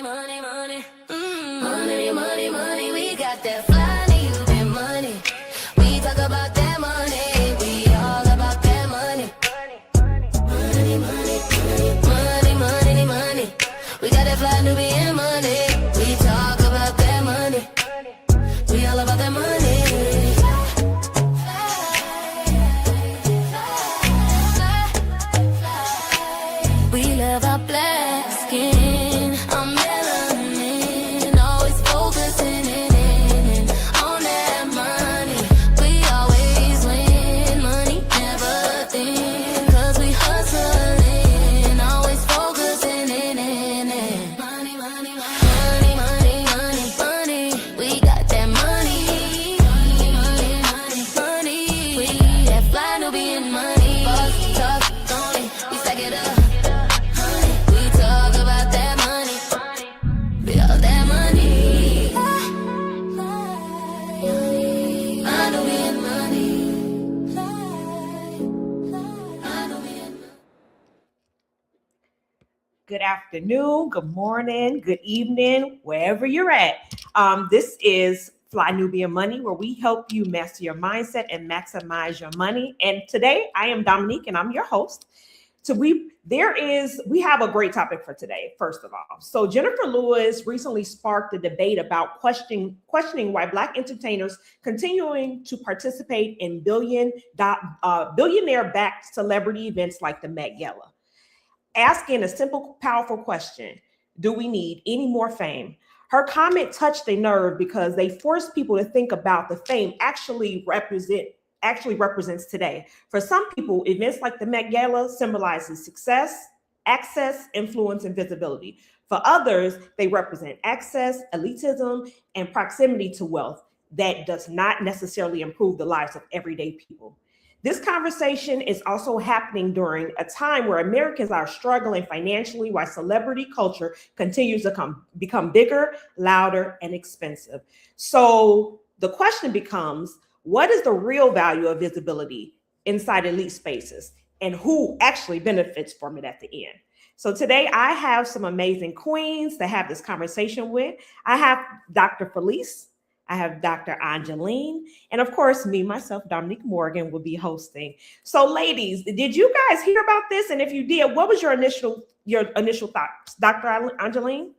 money, money, money. Money, money, money. We got that fly Nubian money. We talk about that money. We all about that money. Money, money, money, money, money. We got that fly Nubian money. We talk about that money. We all about that money. We love our black skin, our melanin, always focusing in on that money. We always win, money never thin, 'cause we hustling, always focusing in money, money, money, money, money, money. We got that money, money, money, money, money. We that fly Nubian money. Boss talk, only we stack it up. Good afternoon, good morning, good evening, wherever you're at. This is Fly Nubian Money, where we help you master your mindset and maximize your money. And today I am Dominique and I'm your host. So we have a great topic for today, first of all. So Jennifer Lewis recently sparked a debate about questioning why Black entertainers continuing to participate in billionaire-backed celebrity events like the Met Gala. Asking a simple, powerful question: do we need any more fame? Her comment touched a nerve because they forced people to think about the fame actually represents today. For some people, events like the Met Gala symbolizes success, access, influence, and visibility. For others, they represent access, elitism, and proximity to wealth that does not necessarily improve the lives of everyday people. This conversation is also happening during a time where Americans are struggling financially while celebrity culture continues to become bigger, louder, and expensive. So the question becomes, what is the real value of visibility inside elite spaces, and who actually benefits from it at the end? So today I have some amazing queens to have this conversation with. I have Dr. Felice, I have Dr. Angeline, and of course, me, myself, Dominique Morgan, will be hosting. So ladies, did you guys hear about this? And if you did, what was your initial thoughts? Dr. Angeline?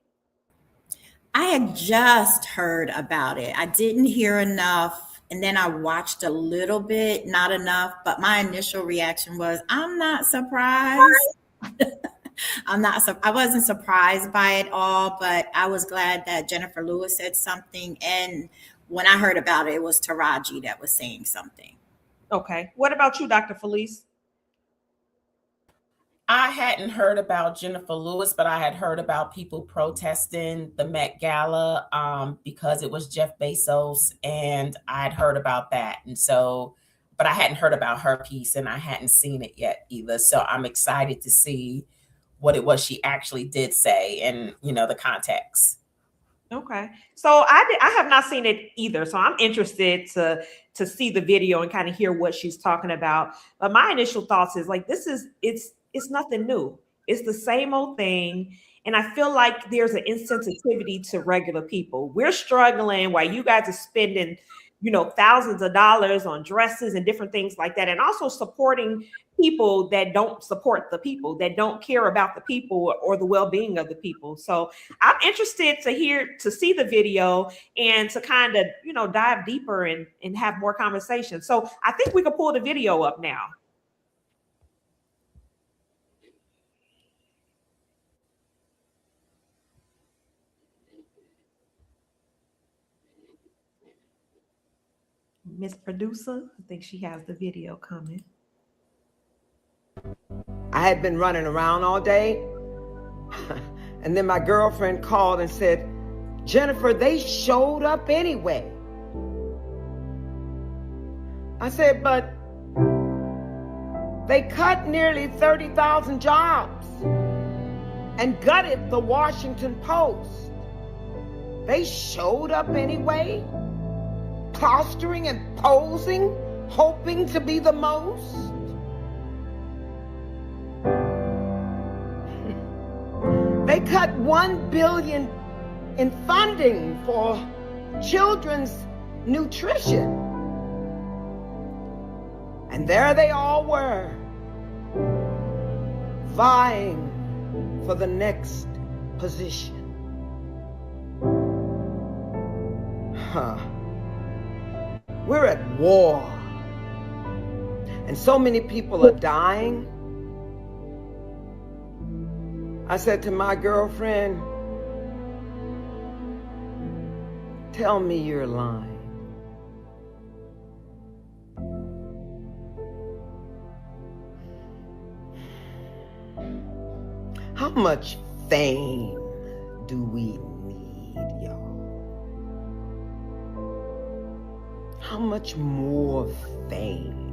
I had just heard about it. I didn't hear enough. And then I watched a little bit, not enough, but my initial reaction was, I'm not surprised. I wasn't surprised by it all, but I was glad that Jennifer Lewis said something. And when I heard about it, it was Taraji that was saying something. Okay. What about you, Dr. Felice? I hadn't heard about Jennifer Lewis, but I had heard about people protesting the Met Gala because it was Jeff Bezos, and I'd heard about that. And so, but I hadn't heard about her piece, and I hadn't seen it yet either. So I'm excited to see what it was she actually did say and, the context. Okay. So I have not seen it either. So I'm interested to see the video and kind of hear what she's talking about. But my initial thoughts is like, it's nothing new. It's the same old thing. And I feel like there's an insensitivity to regular people. We're struggling while you guys are spending, thousands of dollars on dresses and different things like that. And also supporting people that don't support the people, that don't care about the people or the well-being of the people. So I'm interested to see the video and to kind of, dive deeper and have more conversation. So I think we can pull the video up now. Miss Producer, I think she has the video coming. I had been running around all day. And then my girlfriend called and said, Jennifer, they showed up anyway. I said, but they cut nearly 30,000 jobs and gutted the Washington Post. They showed up anyway, posturing and posing, hoping to be the most. They cut $1 billion in funding for children's nutrition. And there they all were, vying for the next position. We're at war, and so many people are dying. I said to my girlfriend, tell me you're lying. How much fame do we need, y'all? How much more fame?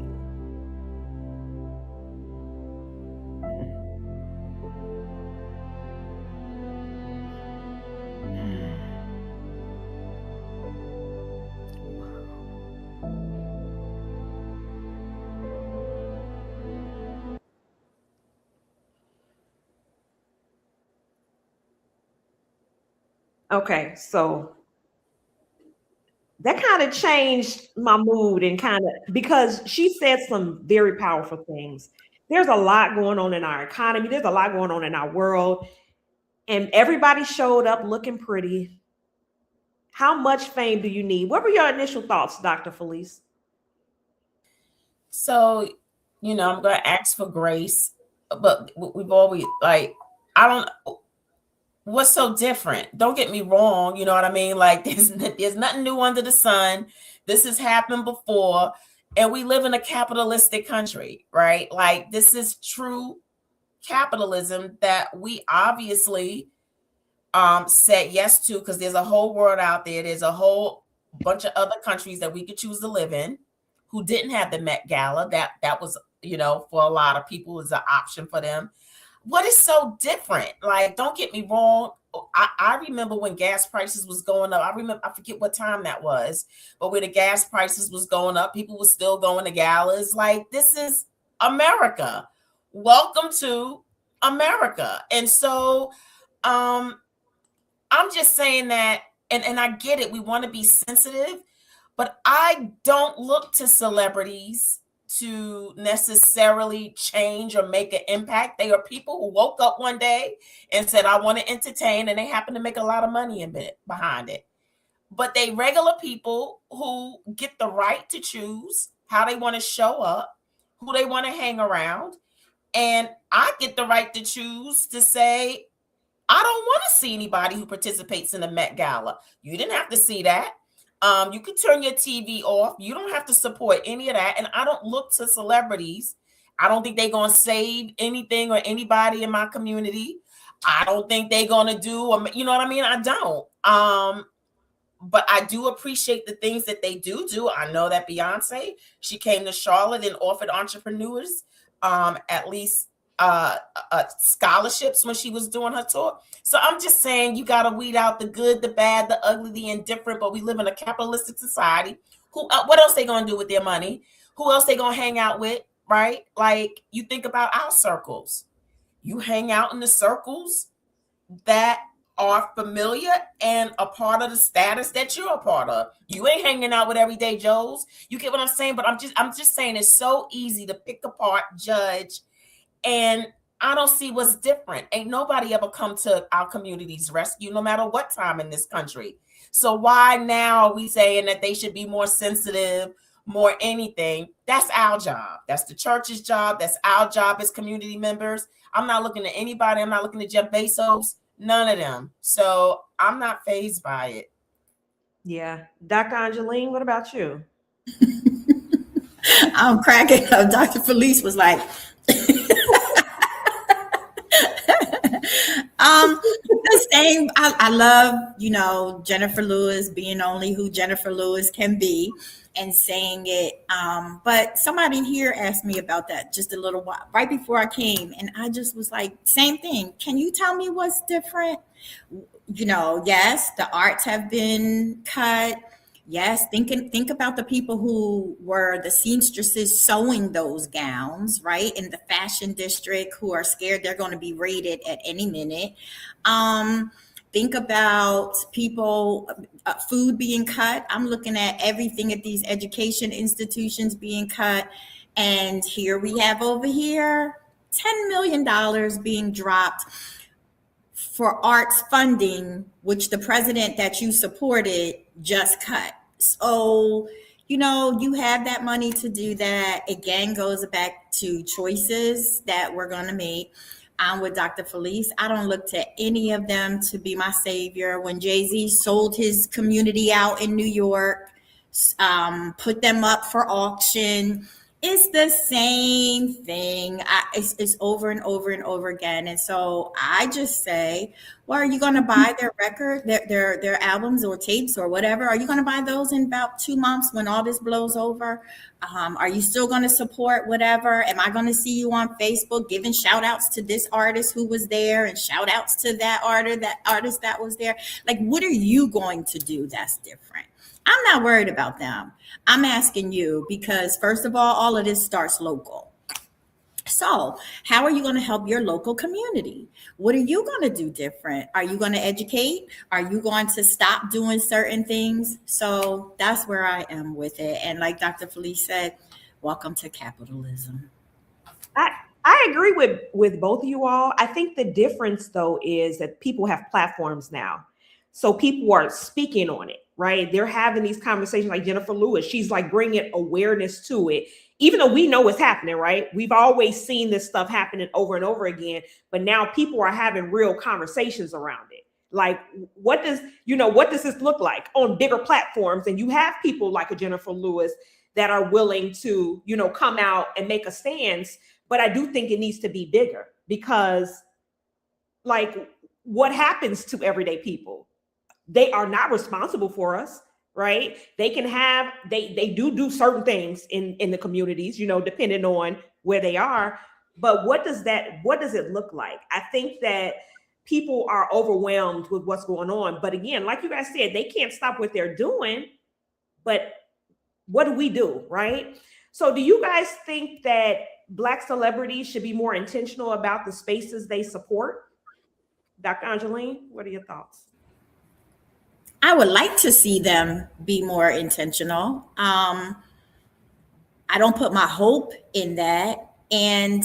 Okay, so that kind of changed my mood and kind of because she said some very powerful things. There's a lot going on in our economy, there's a lot going on in our world, and everybody showed up looking pretty. How much fame do you need? What were your initial thoughts, Dr. Felice? So, I'm going to ask for grace, but we've always I don't. What's so different? Don't get me wrong. You know what I mean? Like there's nothing new under the sun. This has happened before, and we live in a capitalistic country, right? Like this is true capitalism that we obviously said yes to, because there's a whole world out there. There's a whole bunch of other countries that we could choose to live in who didn't have the Met Gala. That was, for a lot of people is an option for them. What is so different? Like, don't get me wrong. I remember when gas prices was going up. I forget what time that was, but when the gas prices was going up, people were still going to galas. Like, this is America. Welcome to America. And so I'm just saying that, and I get it. We want to be sensitive, but I don't look to celebrities to necessarily change or make an impact. They are people who woke up one day and said, I want to entertain, and they happen to make a lot of money behind it. But they regular people who get the right to choose how they want to show up, who they want to hang around. And I get the right to choose to say, I don't want to see anybody who participates in the Met Gala. You didn't have to see that. You could turn your TV off. You don't have to support any of that. And I don't look to celebrities. I don't think they're going to save anything or anybody in my community. I don't think they're going to do, you know what I mean? I don't. But I do appreciate the things that they do. I know that Beyonce, she came to Charlotte and offered entrepreneurs at least scholarships when she was doing her tour. So I'm just saying, you got to weed out the good, the bad, the ugly, the indifferent. But we live in a capitalistic society. What else they gonna do with their money? Who else they gonna hang out with, right? Like, you think about our circles. You hang out in the circles that are familiar and a part of the status that you're a part of. You ain't hanging out with everyday Joes. You get what I'm saying? But I'm just saying, it's so easy to pick apart, judge, and I don't see what's different. Ain't nobody ever come to our community's rescue, no matter what time in this country. So why now are we saying that they should be more sensitive, more anything? That's our job. That's the church's job. That's our job as community members. I'm not looking at anybody. I'm not looking at Jeff Bezos. None of them. So I'm not fazed by it. Yeah. Dr. Angeline, what about you? I'm cracking up. Dr. Felice was like, the same. I love, Jennifer Lewis being only who Jennifer Lewis can be and saying it. But somebody here asked me about that just a little while right before I came. And I just was like, same thing. Can you tell me what's different? Yes, the arts have been cut. Yes, think about the people who were the seamstresses sewing those gowns, right, in the fashion district, who are scared they're going to be raided at any minute. Um, think about people, food being cut. I'm looking at everything at these education institutions being cut, and here we have over here $10 million being dropped for arts funding, which the president that you supported just cut. So, you have that money to do that. Again, goes back to choices that we're going to make. I'm with Dr. Felice. I don't look to any of them to be my savior. When Jay-Z sold his community out in New York, put them up for auction, it's the same thing. It's over and over and over again. And so I just say, well, are you going to buy their record, their albums or tapes or whatever? Are you going to buy those in about 2 months when all this blows over? Are you still going to support whatever? Am I going to see you on Facebook giving shout outs to this artist who was there and shout outs to that artist that was there? Like, what are you going to do that's different? I'm not worried about them. I'm asking you because, first of all of this starts local. So how are you going to help your local community? What are you going to do different? Are you going to educate? Are you going to stop doing certain things? So that's where I am with it. And like Dr. Felice said, welcome to capitalism. I agree with both of you all. I think the difference, though, is that people have platforms now. So people are speaking on it, right? They're having these conversations like Jennifer Lewis. She's like bringing awareness to it, even though we know it's happening, right? We've always seen this stuff happening over and over again, but now people are having real conversations around it. Like, what does this look like on bigger platforms? And you have people like a Jennifer Lewis that are willing to, come out and make a stance. But I do think it needs to be bigger because, like, what happens to everyday people? They are not responsible for us, right? They can have, they do certain things in the communities, depending on where they are. But what does it look like? I think that people are overwhelmed with what's going on. But again, like you guys said, they can't stop what they're doing. But what do we do, right? So do you guys think that Black celebrities should be more intentional about the spaces they support? Dr. Angeline, what are your thoughts? I would like to see them be more intentional. I don't put my hope in that. And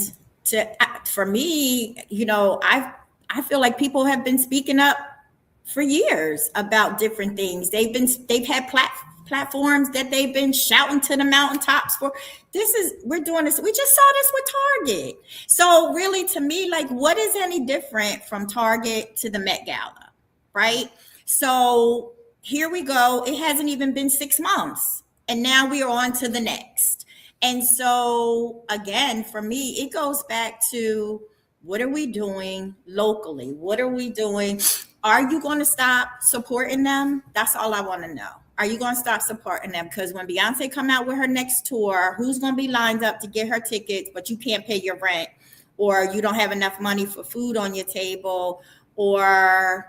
for me, I feel like people have been speaking up for years about different things. They've had platforms that they've been shouting to the mountaintops for. We're doing this. We just saw this with Target. So really, to me, like, what is any different from Target to the Met Gala, right? So here we go. It hasn't even been 6 months. And now we are on to the next. And so, again, for me, it goes back to, what are we doing locally? What are we doing? Are you going to stop supporting them? That's all I want to know. Are you going to stop supporting them? Because when Beyonce come out with her next tour, who's going to be lined up to get her tickets, but you can't pay your rent, or you don't have enough money for food on your table, or ...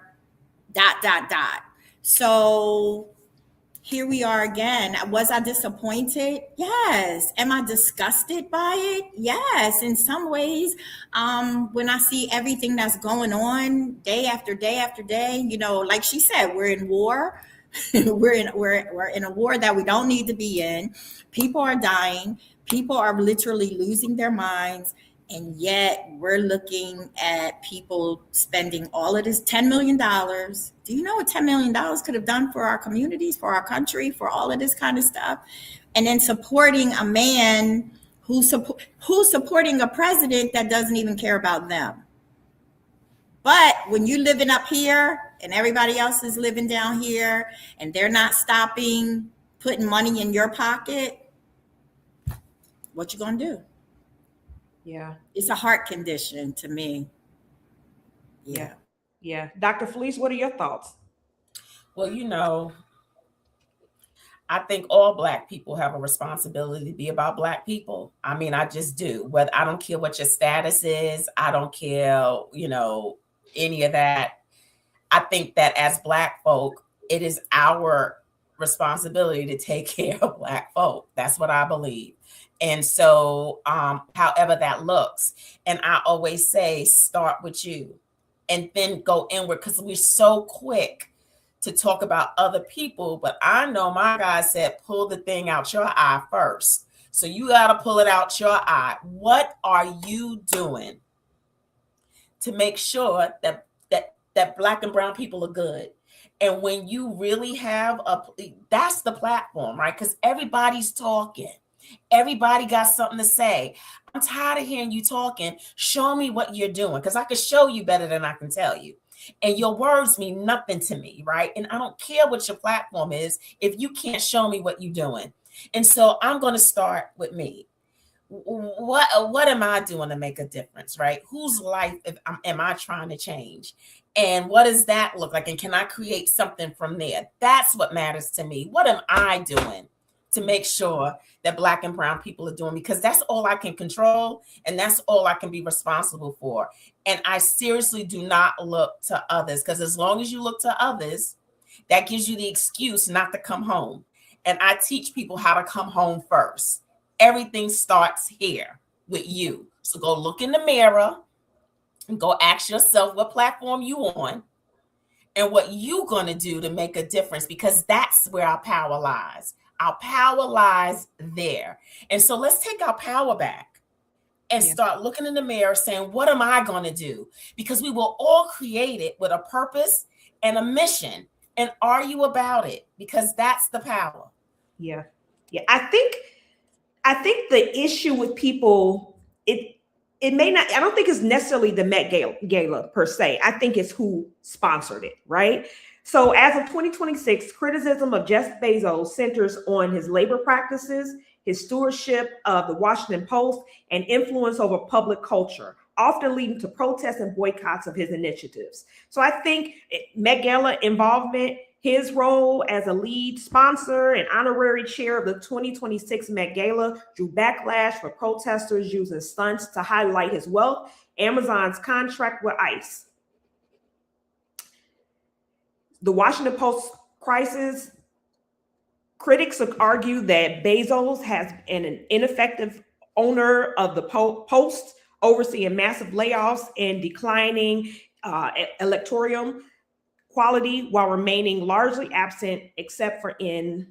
So here we are again. Was I disappointed? Yes. Am I disgusted by it? Yes. In some ways, when I see everything that's going on day after day after day, like she said, we're in war. we're in a war that we don't need to be in. People are dying. People are literally losing their minds. And yet we're looking at people spending all of this $10 million. Do you know what $10 million could have done for our communities, for our country, for all of this kind of stuff? And then supporting a man who's supporting a president that doesn't even care about them. But when you're living up here and everybody else is living down here and they're not stopping putting money in your pocket, what you gonna do? Yeah. It's a heart condition to me. Yeah. Dr. Felice, what are your thoughts? Well, I think all Black people have a responsibility to be about Black people. I mean, I just do. Whether I don't care what your status is, I don't care, any of that. I think that as Black folk, it is our responsibility to take care of Black folk. That's what I believe. And so, however that looks, and I always say, start with you and then go inward, because we're so quick to talk about other people. But I know my guy said, pull the thing out your eye first. So you got to pull it out your eye. What are you doing to make sure that Black and brown people are good? And when you really have that's the platform, right? Because everybody's talking. Everybody got something to say. I'm tired of hearing you talking. Show me what you're doing, because I can show you better than I can tell you. And your words mean nothing to me, right? And I don't care what your platform is if you can't show me what you're doing. And so I'm going to start with me. What am I doing to make a difference, right? Whose life am I trying to change? And what does that look like? And can I create something from there? That's what matters to me. What am I doing to make sure that Black and brown people are doing? Because that's all I can control, and that's all I can be responsible for. And I seriously do not look to others, because as long as you look to others, that gives you the excuse not to come home. And I teach people how to come home first. Everything starts here with you. So go look in the mirror and go ask yourself what platform you on and what you going to do to make a difference, because that's where our power lies. Our power lies there. And so let's take our power back and start looking in the mirror saying, what am I going to do? Because we were all created with a purpose and a mission. And are you about it? Because that's the power. Yeah. I think the issue with people, it may not, I don't think it's necessarily the Met Gala per se. I think it's who sponsored it, right? So as of 2026, criticism of Jeff Bezos centers on his labor practices, his stewardship of the Washington Post, and influence over public culture, often leading to protests and boycotts of his initiatives. So I think Met Gala involvement, his role as a lead sponsor and honorary chair of the 2026 Met Gala drew backlash for protesters using stunts to highlight his wealth, Amazon's contract with ICE. The Washington Post crisis, critics have argued that Bezos has been an ineffective owner of the Post, overseeing massive layoffs and declining electoral quality while remaining largely absent, except for he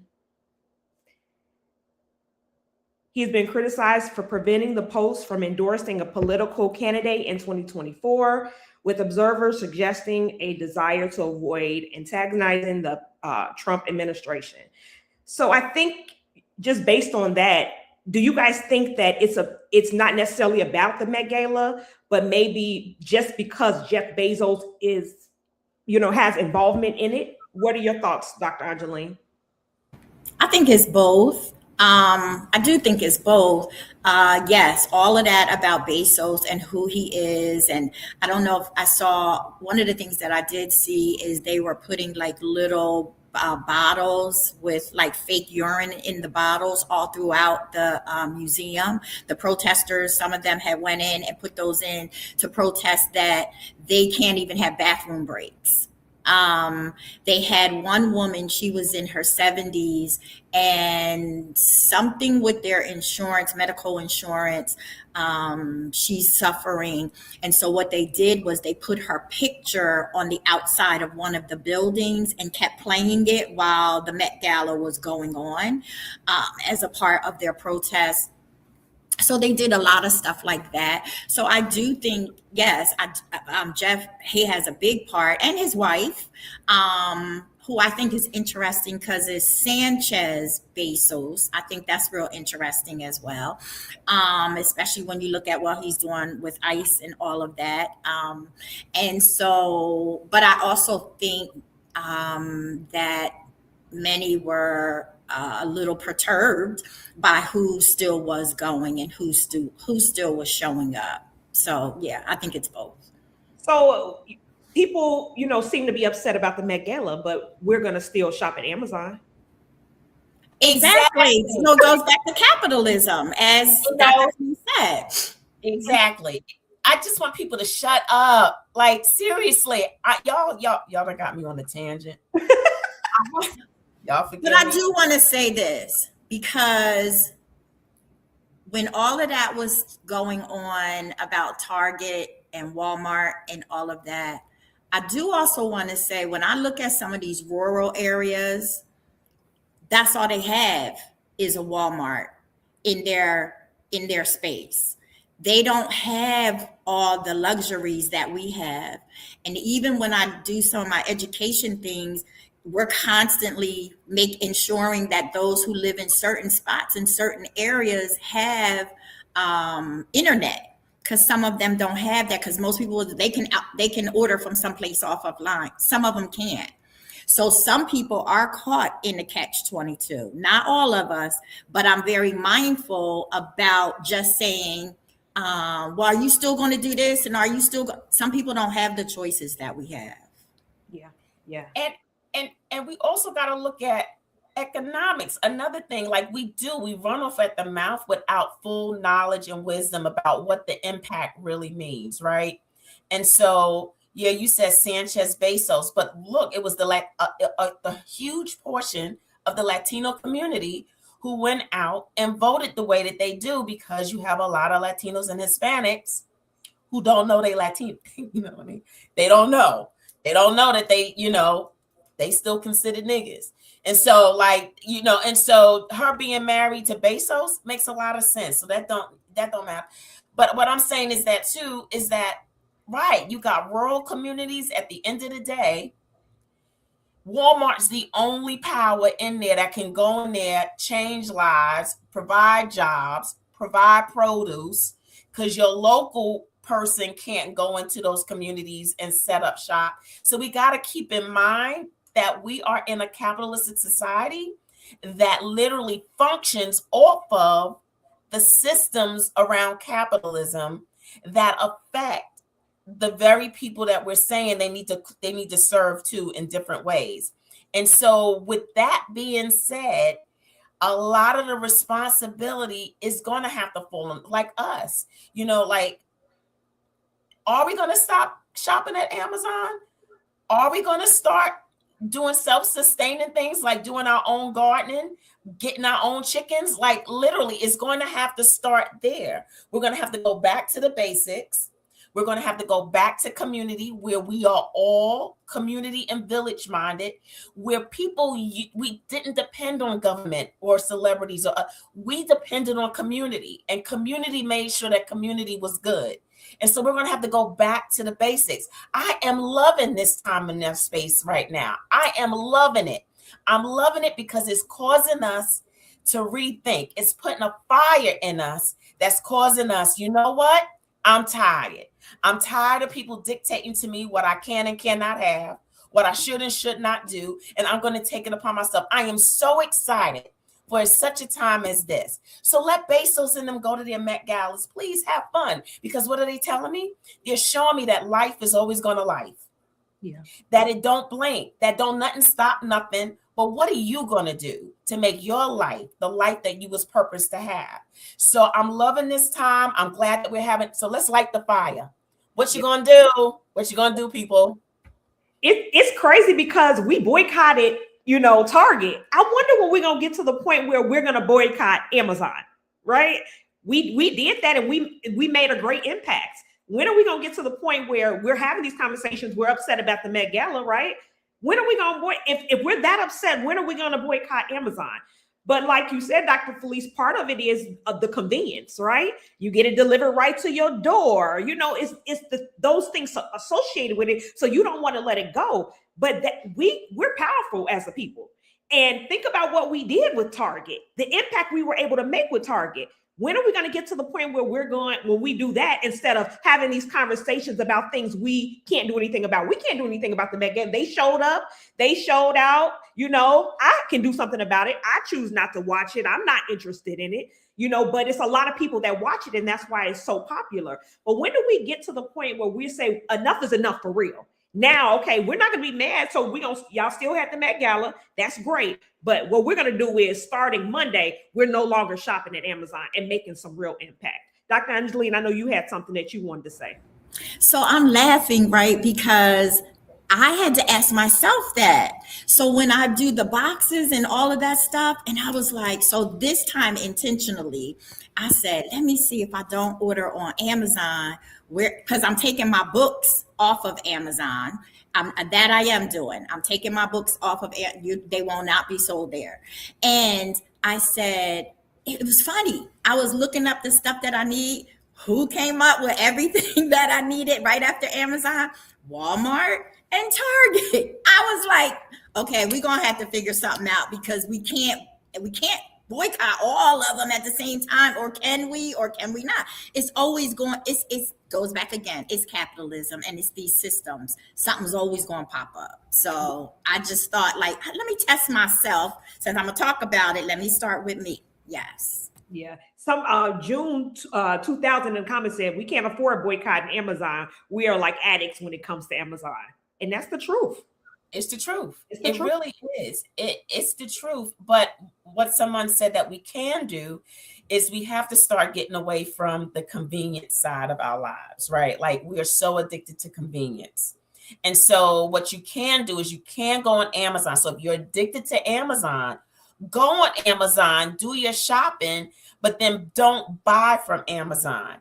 has been criticized for preventing the Post from endorsing a political candidate in 2024, with observers suggesting a desire to avoid antagonizing the Trump administration. So I think just based on that, do you guys think that it's not necessarily about the Met Gala, but maybe just because Jeff Bezos is, has involvement in it? What are your thoughts, Dr. Angeline? I think it's both. I do think it's both. Yes, all of that about Bezos and who he is. And I don't know if I saw, one of the things that I did see is they were putting like little bottles with like fake urine in the bottles all throughout the museum. The protesters, some of them had went in and put those in to protest that they can't even have bathroom breaks. They had one woman, she was in her 70s, and something with their insurance, medical insurance, she's suffering. And so what they did was they put her picture on the outside of one of the buildings and kept playing it while the Met Gala was going on, as a part of their protest. So they did a lot of stuff like that. So I do think, yes, Jeff, he has a big part, and his wife, who I think is interesting because it's Sanchez Bezos. I think that's real interesting as well, especially when you look at what he's doing with ICE and all of that. And so, but I also think that many were a little perturbed by who still was going and who still was showing up. So yeah, I think it's both. So people, seem to be upset about the Met Gala, but we're going to still shop at Amazon. Exactly. So it goes back to capitalism, as Dr. said. Exactly. I just want people to shut up. Like, seriously, y'all done got me on a tangent. Y'all forgive But I me. do want to say this, because when all of that was going on about Target and Walmart and all of that, I do also want to say, when I look at some of these rural areas, that's all they have is a Walmart in their space. They don't have all the luxuries that we have. And even when I do some of my education things, we're constantly ensuring that those who live in certain spots in certain areas have internet, because some of them don't have that, because most people, they can order from someplace off of line. Some of them can't. So some people are caught in the catch-22. Not all of us, but I'm very mindful about just saying, well, are you still going to do this? And are you still some people don't have the choices that we have. Yeah. And we also got to look at economics. Another thing, like we run off at the mouth without full knowledge and wisdom about what the impact really means, right? And so, yeah, you said Sanchez Bezos, but look, it was the huge portion of the Latino community who went out and voted the way that they do, because you have a lot of Latinos and Hispanics who don't know they Latino. You know what I mean? They don't know. They don't know that they still considered niggas. And so, like, and so her being married to Bezos makes a lot of sense. So that don't matter. But what I'm saying is that too, is that, right, you got rural communities. At the end of the day, Walmart's the only power in there that can go in there, change lives, provide jobs, provide produce, because your local person can't go into those communities and set up shop. So we got to keep in mind that we are in a capitalistic society that literally functions off of the systems around capitalism that affect the very people that we're saying they need to serve to in different ways. And so with that being said, a lot of the responsibility is going to have to fall on, like, us. Like, are we going to stop shopping at Amazon? Are we going to start doing self-sustaining things, like doing our own gardening, getting our own chickens? Like, literally, it's going to have to start there. We're going to have to go back to the basics. We're going to have to go back to community, where we are all community and village minded, where we didn't depend on government or celebrities. We depended on community, and community made sure that community was good. And so we're going to have to go back to the basics. I am loving this time in that space right now. I am loving it. I'm loving it because it's causing us to rethink. It's putting a fire in us that's causing us, you know what? I'm tired. I'm tired of people dictating to me what I can and cannot have, what I should and should not do, and I'm going to take it upon myself. I am so excited for such a time as this. So let Bezos and them go to their Met Galas. Please have fun, because what are they telling me? They're showing me that life is always going to life. Yeah. That it don't blink, that don't nothing stop nothing. But what are you going to do to make your life the life that you was purposed to have? So I'm loving this time. I'm glad that we're having. So let's light the fire. What you going to do? What you going to do, people? It's crazy because we boycotted, Target. I wonder when we're going to get to the point where we're going to boycott Amazon, right? We did that, and we made a great impact. When are we going to get to the point where we're having these conversations? We're upset about the Met Gala, right? When are we going to if we're that upset, when are we going to boycott Amazon? But like you said, Dr. Felice, part of it is the convenience, right? You get it delivered right to your door. It's those things associated with it. So you don't want to let it go. But we're powerful as a people. And think about what we did with Target, the impact we were able to make with Target. When are we going to get to the point where when we do that, instead of having these conversations about things we can't do anything about? We can't do anything about the Met Gala. They showed up, they showed out. I can do something about it. I choose not to watch it. I'm not interested in it, but it's a lot of people that watch it, and that's why it's so popular. But when do we get to the point where we say enough is enough for real? Now, okay, we're not going to be mad. So y'all still have the Met Gala. That's great. But what we're going to do is, starting Monday, we're no longer shopping at Amazon and making some real impact. Dr. Angeline, I know you had something that you wanted to say. So I'm laughing, right? Because I had to ask myself that. So when I do the boxes and all of that stuff, and I was like, so this time intentionally, I said, let me see if I don't order on Amazon, where, because I'm taking my books off of Amazon. That I am doing. I'm taking my books off of, they will not be sold there. And I said, it was funny. I was looking up the stuff that I need. Who came up with everything that I needed right after Amazon? Walmart and Target. I was like, okay, we're gonna have to figure something out, because we can't boycott all of them at the same time, or can we not? It's always going, it's goes back again. It's capitalism and it's these systems. Something's always going to pop up. So I just thought, like, let me test myself. Since I'm gonna talk about it, let me start with me. Yes. Yeah. Some June 2000 in the comments said, we can't afford boycotting Amazon. We are like addicts when it comes to Amazon. And that's the truth. It's the truth. It's the really is. It's the truth. But what someone said that we can do is we have to start getting away from the convenience side of our lives, right? Like, we are so addicted to convenience. And so what you can do is you can go on Amazon. So if you're addicted to Amazon, go on Amazon, do your shopping, but then don't buy from Amazon.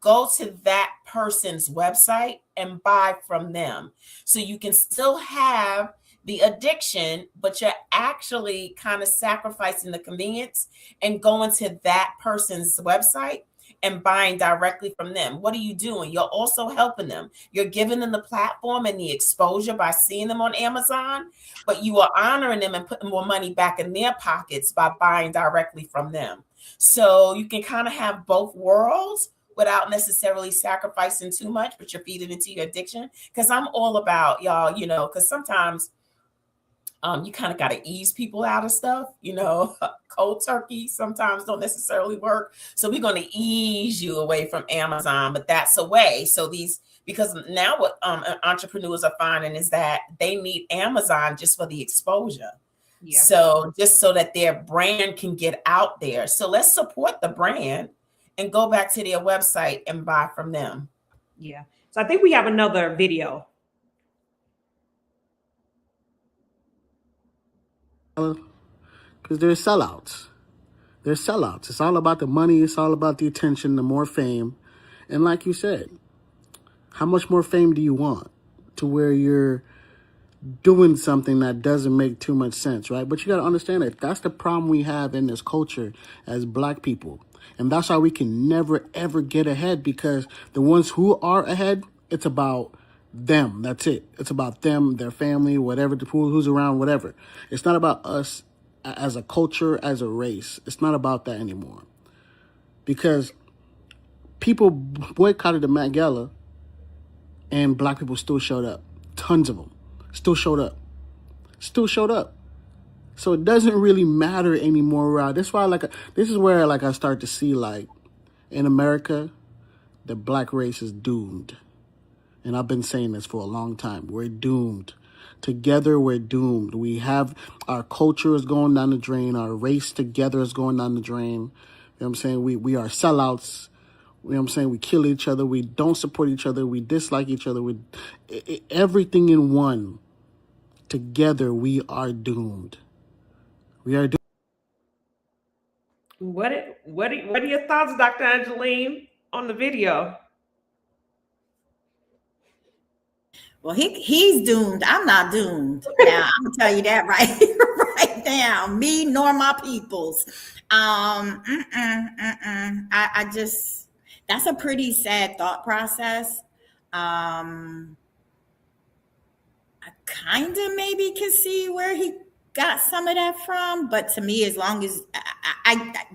Go to that person's website and buy from them. So you can still have the addiction, but you're actually kind of sacrificing the convenience and going to that person's website and buying directly from them. What are you doing? You're also helping them. You're giving them the platform and the exposure by seeing them on Amazon, but you are honoring them and putting more money back in their pockets by buying directly from them. So you can kind of have both worlds without necessarily sacrificing too much, but you're feeding into your addiction. Because I'm all about, y'all, because sometimes you kind of got to ease people out of stuff, cold turkey sometimes don't necessarily work. So we're going to ease you away from Amazon, but that's a way. So because now what entrepreneurs are finding is that they need Amazon just for the exposure. Yeah. So just so that their brand can get out there. So let's support the brand and go back to their website and buy from them. Yeah. So I think we have another video. Because they're sellouts. They're sellouts. It's all about the money. It's all about the attention, the more fame. And like you said, how much more fame do you want to where you're doing something that doesn't make too much sense, right? But you got to understand that that's the problem we have in this culture as Black people. And that's why we can never, ever get ahead, because the ones who are ahead, it's about them. That's it. It's about them, their family, whatever, the pool, who's around, whatever. It's not about us as a culture, as a race. It's not about that anymore. Because people boycotted the Met Gala and Black people still showed up. Tons of them still showed up. So it doesn't really matter anymore. That's why, this is where, I start to see, in America, the Black race is doomed. And I've been saying this for a long time. We're doomed. Together, we're doomed. We have, our culture is going down the drain. Our race together is going down the drain. You know what I'm saying? We are sellouts. You know what I'm saying? We kill each other. We don't support each other. We dislike each other. Everything in one. Together, we are doomed. We are doomed. What are your thoughts, Dr. Angeline, on the video? Well, he's doomed. I'm not doomed. Now, I'm gonna tell you that right now. Me nor my peoples. I just, that's a pretty sad thought process. I kind of maybe can see where he got some of that from, but to me, as long as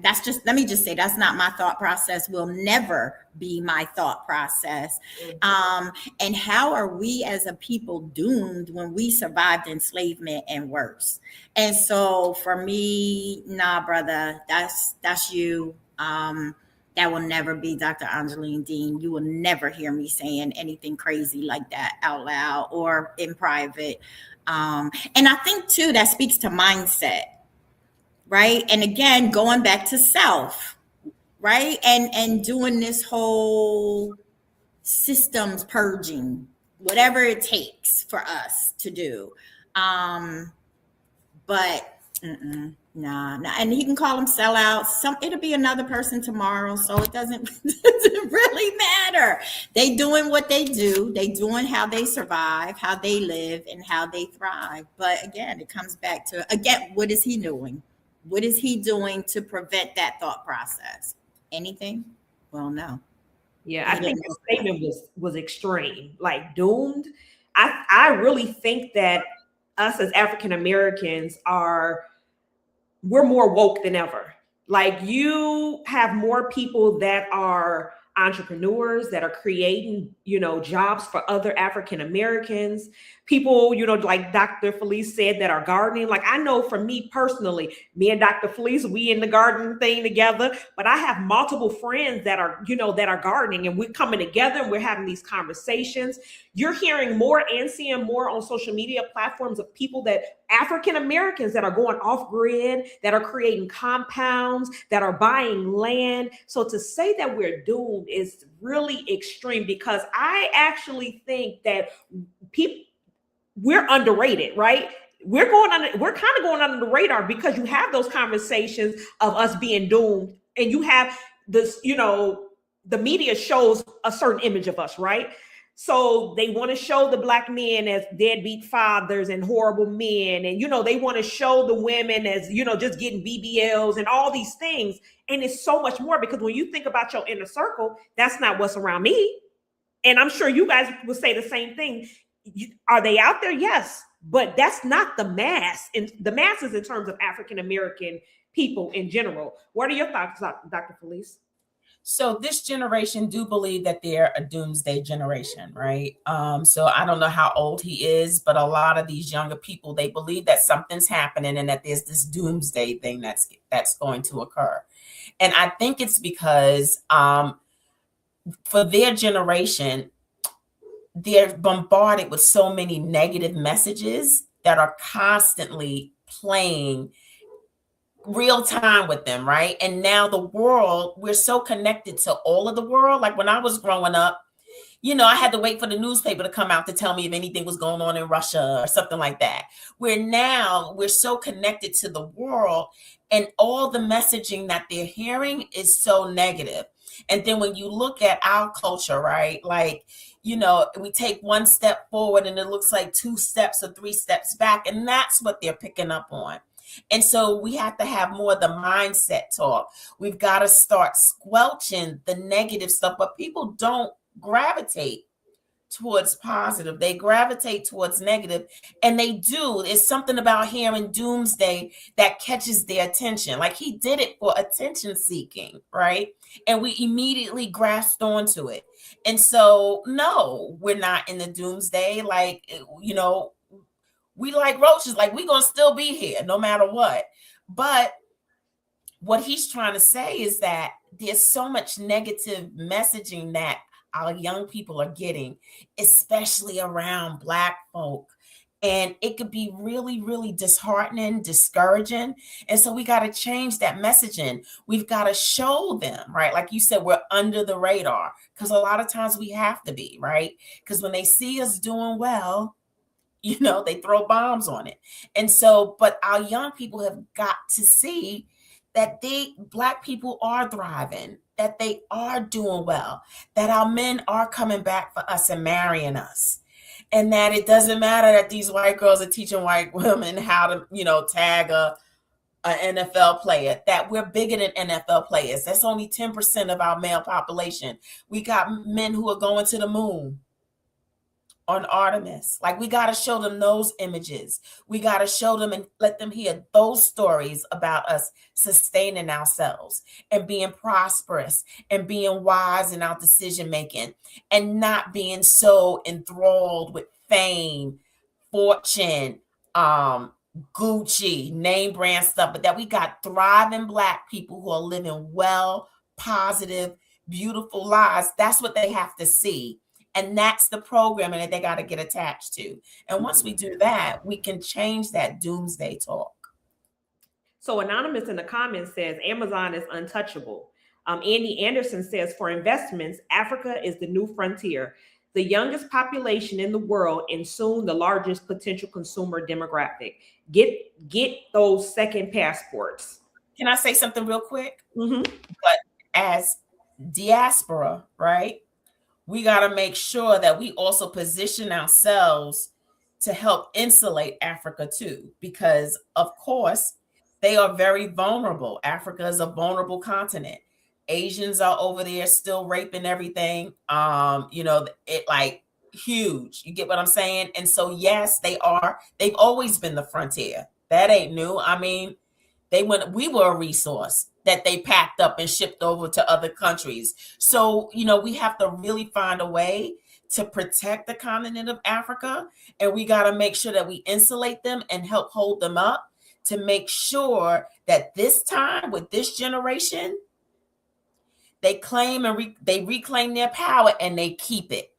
that's just, let me just say, that's not my thought process, will never be my thought process. And how are we as a people doomed when we survived enslavement and worse? And so for me, nah, brother, that's you. That will never be Dr. Angeline Dean. You will never hear me saying anything crazy like that out loud or in private. And I think too, that speaks to mindset, right? And again, going back to self, right? And doing this whole systems purging, whatever it takes for us to do. But nah. And he can call them sellouts. It'll be another person tomorrow, so it doesn't really matter. They doing what they do. They doing how they survive, how they live, and how they thrive. But again, it comes back to, what is he doing? What is he doing to prevent that thought process? Anything? Well, no. Yeah, I think the statement was extreme, like doomed. I really think that us as African Americans we're more woke than ever. Like, you have more people that are entrepreneurs, that are creating, jobs for other African Americans, people, like Dr. Felice said, that are gardening. Like, I know for me personally, me and Dr. Felice, we in the garden thing together, but I have multiple friends that are, that are gardening, and we're coming together and we're having these conversations. You're hearing more and seeing more on social media platforms of people African Americans that are going off grid, that are creating compounds, that are buying land. So to say that we're doomed is really extreme, because I actually think that we're underrated, right? We're kind of going under the radar, because you have those conversations of us being doomed, and you have this, the media shows a certain image of us, right? So they want to show the Black men as deadbeat fathers and horrible men. And, they want to show the women as, just getting BBLs and all these things. And it's so much more, because when you think about your inner circle, that's not what's around me. And I'm sure you guys will say the same thing. Are they out there? Yes. But that's not the mass. And the masses in terms of African American people in general. What are your thoughts, Dr. Felice? So this generation do believe that they're a doomsday generation, right? So I don't know how old he is, but a lot of these younger people, they believe that something's happening and that there's this doomsday thing that's going to occur. And I think it's because for their generation, they're bombarded with so many negative messages that are constantly playing real time with them, right? And now the world, we're so connected to all of the world. Like when I was growing up, I had to wait for the newspaper to come out to tell me if anything was going on in Russia or something like that. Where now we're so connected to the world, and all the messaging that they're hearing is so negative. And then when you look at our culture, right? Like, we take one step forward and it looks like 2 steps or 3 steps back. And that's what they're picking up on. And so we have to have more of the mindset talk. We've got to start squelching the negative stuff, but people don't gravitate towards positive. They gravitate towards negative, and they do. It's something about hearing doomsday that catches their attention. Like he did it for attention seeking, right? And we immediately grasped onto it. And so, no, we're not in the doomsday. Like, we like roaches, like we're going to still be here no matter what. But what he's trying to say is that there's so much negative messaging that our young people are getting, especially around Black folk. And it could be really, really disheartening, discouraging. And so we got to change that messaging. We've got to show them, right? Like you said, we're under the radar, because a lot of times we have to be, right? Because when they see us doing well, they throw bombs on it. And so, but our young people have got to see that Black people are thriving, that they are doing well, that our men are coming back for us and marrying us. And that it doesn't matter that these white girls are teaching white women how to, tag a NFL player, that we're bigger than NFL players. That's only 10% of our male population. We got men who are going to the moon on Artemis. Like, we got to show them those images. We got to show them and let them hear those stories about us sustaining ourselves and being prosperous and being wise in our decision making, and not being so enthralled with fame, fortune, Gucci, name brand stuff, but that we got thriving Black people who are living well, positive, beautiful lives. That's what they have to see. And that's the programming that they got to get attached to. And once we do that, we can change that doomsday talk. So Anonymous in the comments says Amazon is untouchable. Andy Anderson says, for investments, Africa is the new frontier. the youngest population in the world, and soon the largest potential consumer demographic. Get those second passports. Can I say something real quick? Mm-hmm. But as diaspora, right, we got to make sure that we also position ourselves to help insulate Africa too, because of course they are very vulnerable. Africa is a vulnerable continent. Asians are over there still raping everything. It like huge. You get what I'm saying? And so yes, they've always been the frontier. That ain't new. I mean, we were a resource that they packed up and shipped over to other countries. So, we have to really find a way to protect the continent of Africa. And we got to make sure that we insulate them and help hold them up to make sure that this time with this generation, they claim and they reclaim their power and they keep it.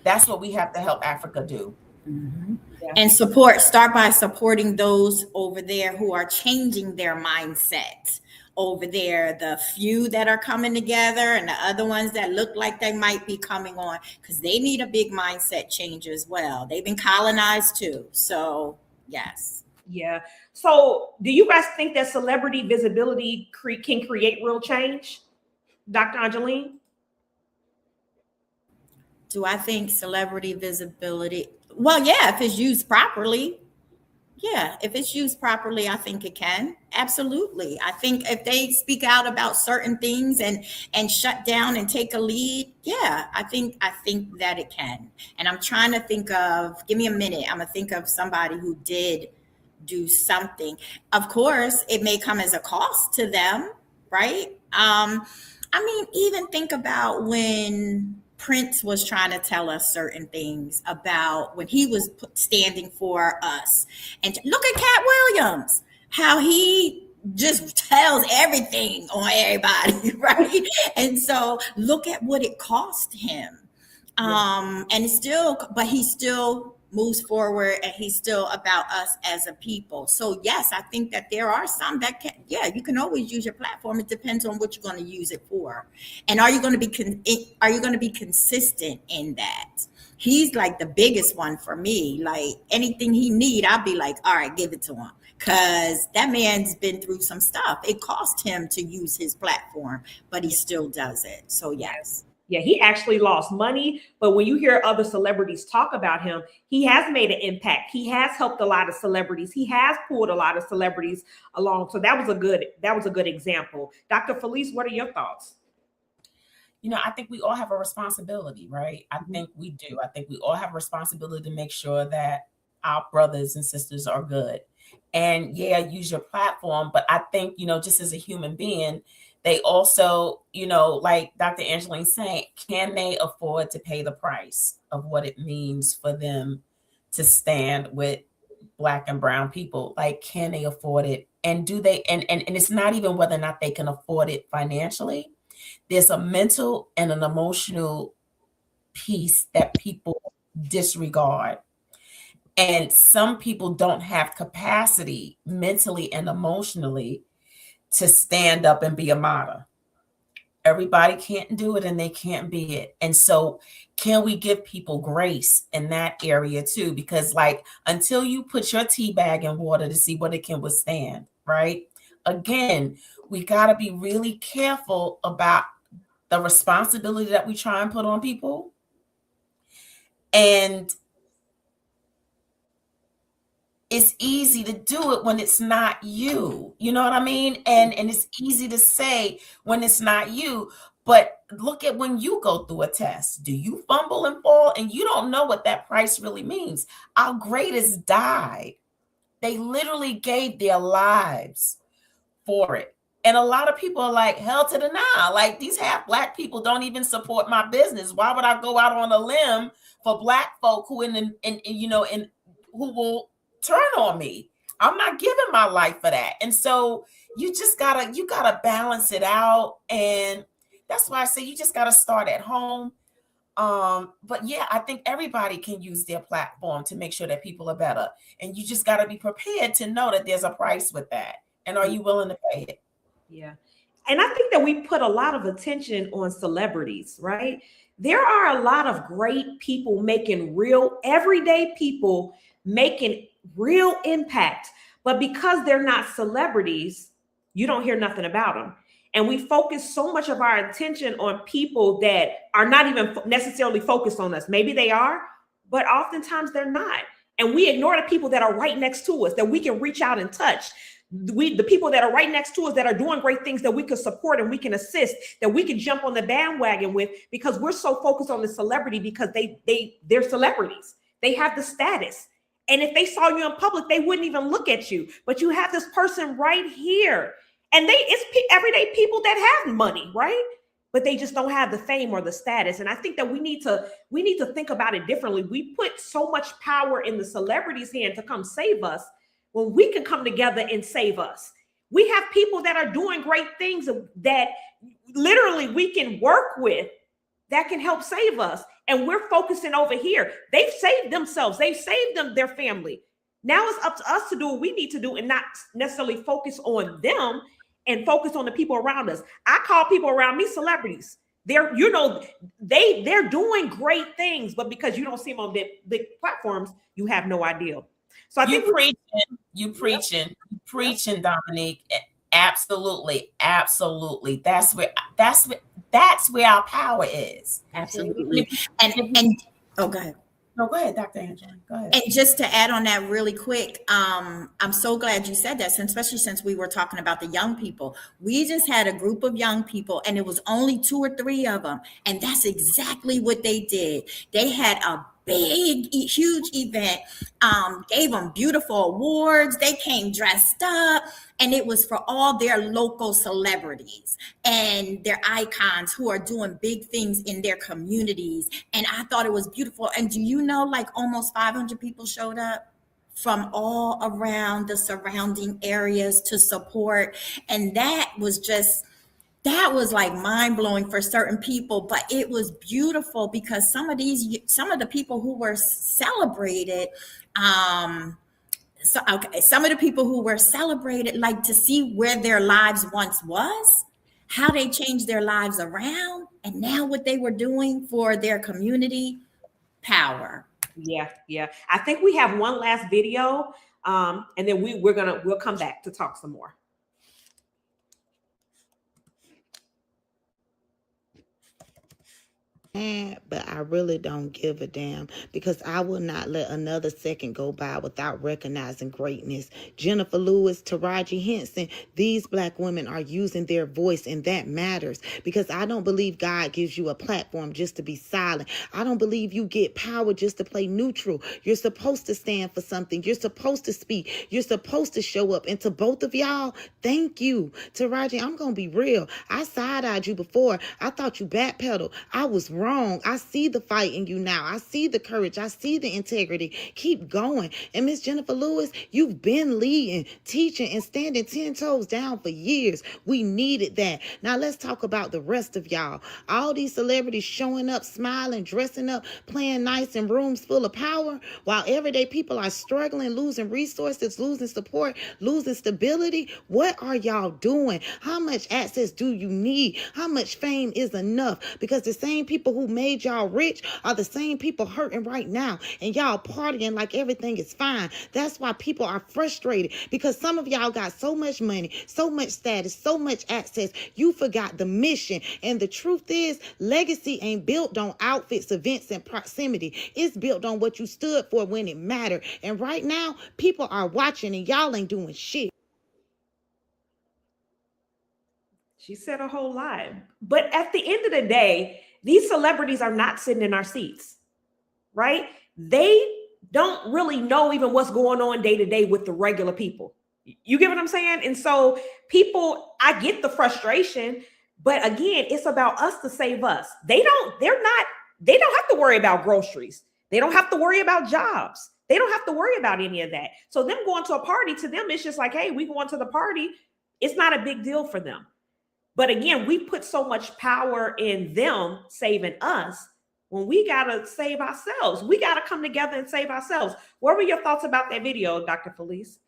That's what we have to help Africa do. Mm-hmm. Yeah. And start by supporting those over there who are changing their mindset over there, the few that are coming together and the other ones that look like they might be coming on, because they need a big mindset change as well. They've been colonized too. So yes. Yeah. So do you guys think that celebrity visibility can create real change? Dr. Angeline? Do I think celebrity visibility? Well, yeah, if it's used properly. Yeah, if it's used properly, I think it can. Absolutely. I think if they speak out about certain things and shut down and take a lead, yeah, I think that it can. And I'm trying to think of, give me a minute. I'm gonna think of somebody who did do something. Of course, it may come as a cost to them, right? Even think about when Prince was trying to tell us certain things about when he was standing for us. And look at Cat Williams, how he just tells everything on everybody, right? And so look at what it cost him. And but he still moves forward and he's still about us as a people. So yes, I think that there are some that you can always use your platform. It depends on what you're going to use it for. And are you going to be consistent in that? He's like the biggest one for me. Like anything he need, I'll be like, all right, give it to him. Because that man's been through some stuff. It cost him to use his platform, but he still does it. So yes. Yeah, he actually lost money. But when you hear other celebrities talk about him, he has made an impact. He has helped a lot of celebrities. He has pulled a lot of celebrities along. So that was a good example. Dr. Felice, what are your thoughts? I think we all have a responsibility, right? I think we do. I think we all have a responsibility to make sure that our brothers and sisters are good. And yeah, use your platform. But I think, just as a human being, they also, like Dr. Angeline saying, can they afford to pay the price of what it means for them to stand with Black and brown people? Like, can they afford it? And do they, and it's not even whether or not they can afford it financially. There's a mental and an emotional piece that people disregard. And some people don't have capacity mentally and emotionally to stand up and be a martyr. Everybody can't do it and they can't be it. And so can we give people grace in that area too? Because until you put your tea bag in water to see what it can withstand, right? Again, we got to be really careful about the responsibility that we try and put on people. And it's easy to do it when it's not you. You know what I mean? And it's easy to say when it's not you. But look at when you go through a test. Do you fumble and fall? And you don't know what that price really means. Our greatest died. They literally gave their lives for it. And a lot of people are like, hell to the nah. Like, these half Black people don't even support my business. Why would I go out on a limb for Black folk who who will turn on me? I'm not giving my life for that. And so you gotta balance it out. And that's why I say you just gotta start at home. But yeah, I think everybody can use their platform to make sure that people are better. And you just gotta be prepared to know that there's a price with that. And are you willing to pay it? Yeah. And I think that we put a lot of attention on celebrities, right? There are a lot of great people making real, everyday people making real impact. But because they're not celebrities, you don't hear nothing about them. And we focus so much of our attention on people that are not even necessarily focused on us. Maybe they are, but oftentimes they're not. And we ignore the people that are right next to us, that we can reach out and touch. The people that are right next to us that are doing great things that we can support and we can assist, that we can jump on the bandwagon with, because we're so focused on the celebrity because they're celebrities. They have the status. And if they saw you in public, they wouldn't even look at you. But you have this person right here. And it's everyday people that have money, right? But they just don't have the fame or the status. And I think that we need to think about it differently. We put so much power in the celebrities' hand to come save us when we can come together and save us. We have people that are doing great things that literally we can work with that can help save us. And we're focusing over here. They've saved themselves. They've saved their family. Now it's up to us to do what we need to do and not necessarily focus on them and focus on the people around us. I call people around me celebrities. They're doing great things, but because you don't see them on big platforms, you have no idea. So I think you preaching, Dominique. Absolutely. That's where our power is. Absolutely. And oh, go ahead. No, go ahead, Dr. Angela. Go ahead. And just to add on that really quick, I'm so glad you said that, especially since we were talking about the young people. We just had a group of young people, and it was only 2 or 3 of them. And that's exactly what they did. They had a big, huge event, gave them beautiful awards. They came dressed up, and it was for all their local celebrities and their icons who are doing big things in their communities. And I thought it was beautiful. And do you know, like almost 500 people showed up from all around the surrounding areas to support. And that was like mind-blowing for certain people, but it was beautiful because some of the people who were celebrated, some of the people who were celebrated, like to see where their lives once was, how they changed their lives around, and now what they were doing for their community. Power. Yeah. I think we have one last video, and then we'll come back to talk some more. But I really don't give a damn because I will not let another second go by without recognizing greatness. Jennifer Lewis, Taraji Henson, these Black women are using their voice, and that matters because I don't believe God gives you a platform just to be silent. I don't believe you get power just to play neutral. You're supposed to stand for something. You're supposed to speak. You're supposed to show up. And to both of y'all, thank you. Taraji, I'm going to be real. I side-eyed you before. I thought you backpedaled. I was wrong. I see the fight in you now. I see the courage. I see the integrity. Keep going. And Miss Jennifer Lewis, you've been leading, teaching, and standing 10 toes down for years. We needed that. Now let's talk about the rest of y'all. All these celebrities showing up, smiling, dressing up, playing nice in rooms full of power, while everyday people are struggling, losing resources, losing support, losing stability. What are y'all doing? How much access do you need? How much fame is enough? Because the same people who made y'all rich are the same people hurting right now, and y'all partying like everything is fine. That's why people are frustrated, because some of y'all got so much money, so much status, so much access, you forgot the mission. And the truth is, legacy ain't built on outfits, events, and proximity. It's built on what you stood for when it mattered. And right now, people are watching, and y'all ain't doing shit. She said a whole lot. But at the end of the day, these celebrities are not sitting in our seats, right? They don't really know even what's going on day to day with the regular people. You get what I'm saying? And so people, I get the frustration, but again, it's about us to save us. They don't have to worry about groceries. They don't have to worry about jobs. They don't have to worry about any of that. So them going to a party, to them, it's just like, hey, we going to the party. It's not a big deal for them. But again, we put so much power in them saving us when we got to save ourselves. We got to come together and save ourselves. What were your thoughts about that video, Dr. Felice?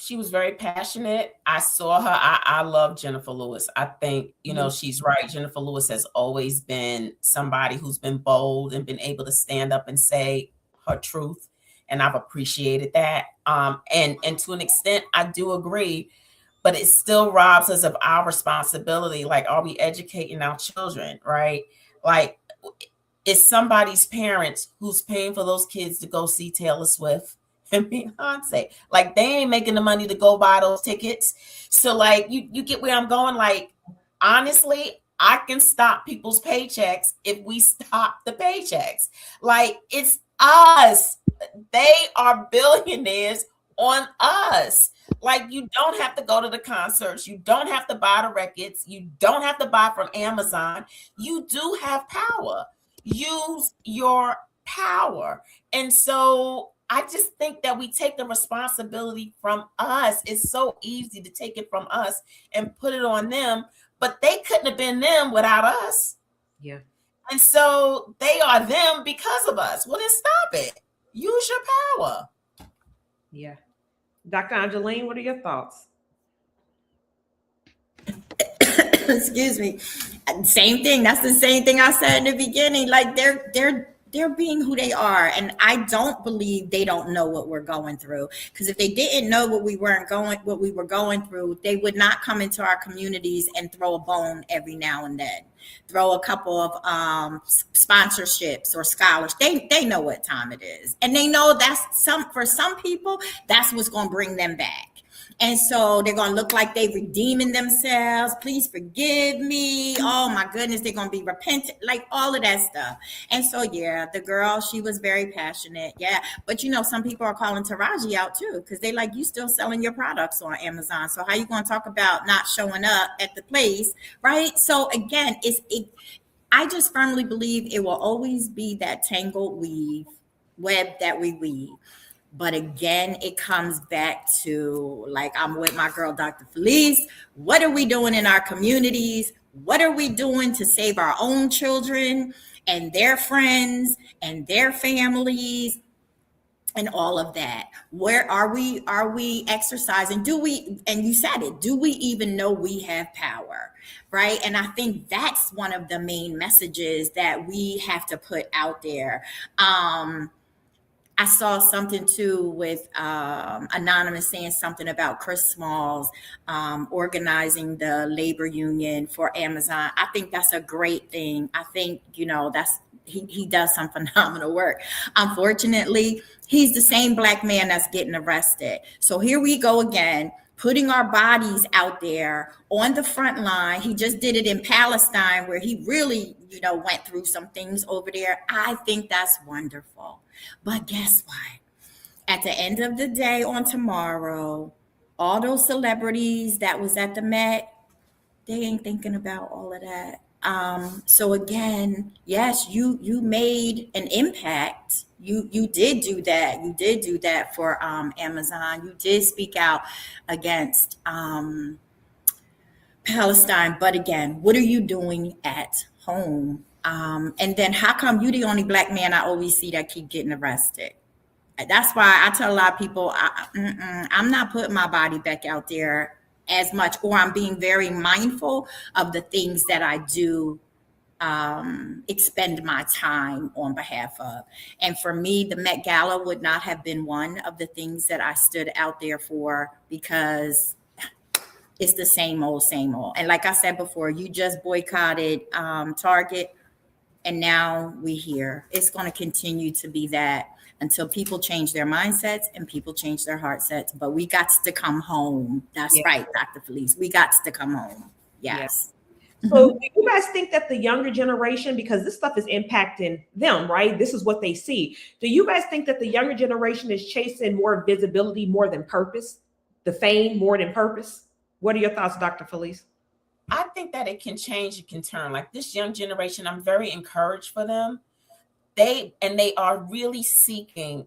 She was very passionate. I saw her. I love Jennifer Lewis. I think, she's right. Jennifer Lewis has always been somebody who's been bold and been able to stand up and say her truth. And I've appreciated that. And to an extent, I do agree, but it still robs us of our responsibility. Like, are we educating our children, right? Like, it's somebody's parents who's paying for those kids to go see Taylor Swift and Beyonce. Like, they ain't making the money to go buy those tickets. So, like, you get where I'm going. Like, honestly, I can stop people's paychecks if we stop the paychecks. Like, it's us. They are billionaires on us. Like, you don't have to go to the concerts. You don't have to buy the records. You don't have to buy from Amazon. You do have power. Use your power. And so I just think that we take the responsibility from us. It's so easy to take it from us and put it on them, but they couldn't have been them without us. Yeah. And so they are them because of us. Well, then stop it. Use your power. Yeah. Dr. Angeline, what are your thoughts? Excuse me. Same thing. That's the same thing I said in the beginning. Like, they're being who they are, and I don't believe they don't know what we're going through. Because if they didn't know what we were going through, they would not come into our communities and throw a bone every now and then, throw a couple of sponsorships or scholarships. They know what time it is, and they know for some people that's what's going to bring them back. And so they're going to look like they're redeeming themselves. Please forgive me. Oh my goodness, they're going to be repentant, like all of that stuff. And so, yeah, the girl, she was very passionate. Yeah. But some people are calling Taraji out too, because they like, you still selling your products on Amazon. So how you going to talk about not showing up at the place? Right. So again, I just firmly believe it will always be that tangled web that we weave. But again, it comes back to, like, I'm with my girl, Dr. Felice. What are we doing in our communities? What are we doing to save our own children and their friends and their families and all of that? Where are we exercising? And you said it, do we even know we have power? Right. And I think that's one of the main messages that we have to put out there. I saw something too with Anonymous saying something about Chris Smalls organizing the labor union for Amazon. I think that's a great thing. I think, he does some phenomenal work. Unfortunately, he's the same Black man that's getting arrested. So here we go again, putting our bodies out there on the front line. He just did it in Palestine, where he really, went through some things over there. I think that's wonderful. But guess what? At the end of the day, on tomorrow, all those celebrities that was at the Met, they ain't thinking about all of that. So again, yes, you made an impact. You did do that. You did do that for Amazon. You did speak out against Palestine. But again, what are you doing at home? And then how come you the only Black man I always see that keep getting arrested? That's why I tell a lot of people, I'm not putting my body back out there as much, or I'm being very mindful of the things that I do expend my time on behalf of. And for me, the Met Gala would not have been one of the things that I stood out there for, because it's the same old, same old. And like I said before, you just boycotted Target, and now we here. It's going to continue to be that until people change their mindsets and people change their heart sets. But we got to come home. That's right, Dr. Felice. We got to come home. Yes. So do you guys think that the younger generation, because this stuff is impacting them, right? This is what they see. Do you guys think that the younger generation is chasing more visibility more than purpose? The fame more than purpose? What are your thoughts, Dr. Felice? I think that it can change, it can turn. Like, this young generation, I'm very encouraged for them. They are really seeking,